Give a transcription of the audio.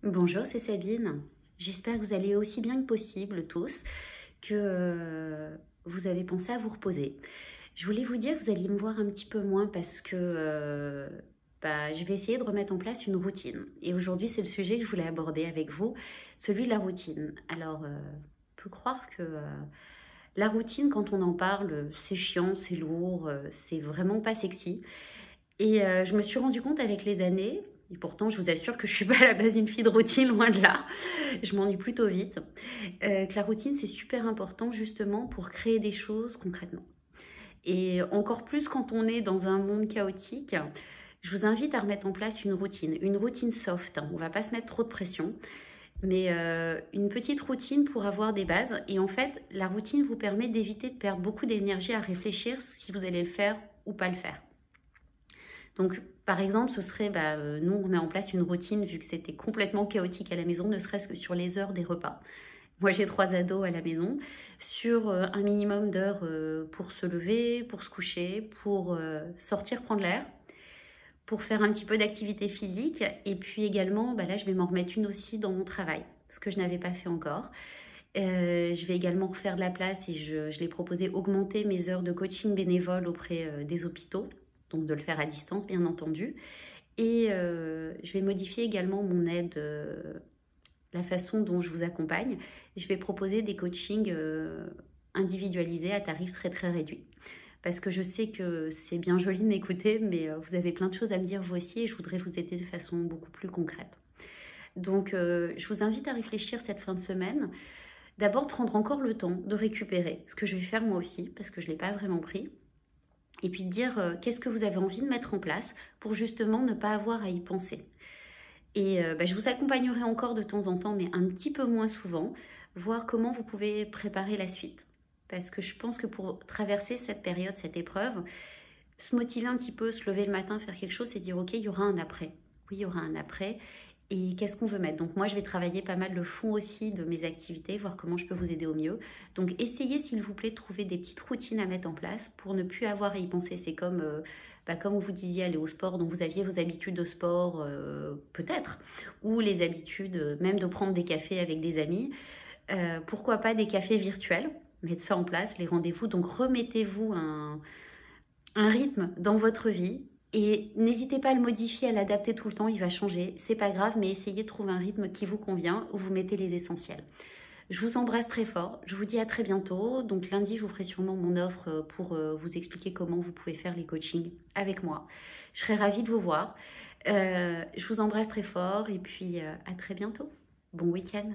Bonjour, c'est Sabine. J'espère que vous allez aussi bien que possible tous, que vous avez pensé à vous reposer. Je voulais vous dire que vous alliez me voir un petit peu moins parce que je vais essayer de remettre en place une routine. Et aujourd'hui, c'est le sujet que je voulais aborder avec vous, celui de la routine. Alors, on peut croire que la routine, quand on en parle, c'est chiant, c'est lourd, c'est vraiment pas sexy. Et je me suis rendu compte avec les années, et pourtant je vous assure que je suis pas à la base une fille de routine, loin de là, je m'ennuie plutôt vite, que la routine c'est super important justement pour créer des choses concrètement. Et encore plus quand on est dans un monde chaotique, je vous invite à remettre en place une routine soft. On va pas se mettre trop de pression, mais une petite routine pour avoir des bases. Et en fait, la routine vous permet d'éviter de perdre beaucoup d'énergie à réfléchir si vous allez le faire ou pas le faire. Donc, par exemple, ce serait, nous, on met en place une routine vu que c'était complètement chaotique à la maison, ne serait-ce que sur les heures des repas. Moi, j'ai 3 ados à la maison, sur un minimum d'heures pour se lever, pour se coucher, pour sortir prendre l'air, pour faire un petit peu d'activité physique. Et puis également, là, je vais m'en remettre une aussi dans mon travail, ce que je n'avais pas fait encore. Je vais également refaire de la place et je l'ai proposé augmenter mes heures de coaching bénévole auprès des hôpitaux, donc de le faire à distance bien entendu. Et je vais modifier également mon aide, la façon dont je vous accompagne. Je vais proposer des coachings individualisés à tarif très très réduit. Parce que je sais que c'est bien joli de m'écouter, mais vous avez plein de choses à me dire vous aussi et je voudrais vous aider de façon beaucoup plus concrète. Donc je vous invite à réfléchir cette fin de semaine. D'abord prendre encore le temps de récupérer, ce que je vais faire moi aussi, parce que je ne l'ai pas vraiment pris. Et puis de dire qu'est-ce que vous avez envie de mettre en place pour justement ne pas avoir à y penser. Et je vous accompagnerai encore de temps en temps, mais un petit peu moins souvent, voir comment vous pouvez préparer la suite. Parce que je pense que pour traverser cette période, cette épreuve, se motiver un petit peu, se lever le matin, faire quelque chose, c'est dire ok, il y aura un après. Oui, il y aura un après. Et qu'est-ce qu'on veut mettre? Donc moi, je vais travailler pas mal le fond aussi de mes activités, voir comment je peux vous aider au mieux. Donc essayez, s'il vous plaît, de trouver des petites routines à mettre en place pour ne plus avoir à y penser. C'est comme, comme vous disiez, aller au sport, donc vous aviez vos habitudes de sport, peut-être, ou les habitudes même de prendre des cafés avec des amis. Pourquoi pas des cafés virtuels? Mettre ça en place, les rendez-vous. Donc remettez-vous un rythme dans votre vie. Et n'hésitez pas à le modifier, à l'adapter tout le temps, il va changer, c'est pas grave, mais essayez de trouver un rythme qui vous convient, où vous mettez les essentiels. Je vous embrasse très fort, je vous dis à très bientôt. Donc lundi, je vous ferai sûrement mon offre pour vous expliquer comment vous pouvez faire les coachings avec moi. Je serai ravie de vous voir. Je vous embrasse très fort et puis à très bientôt. Bon week-end.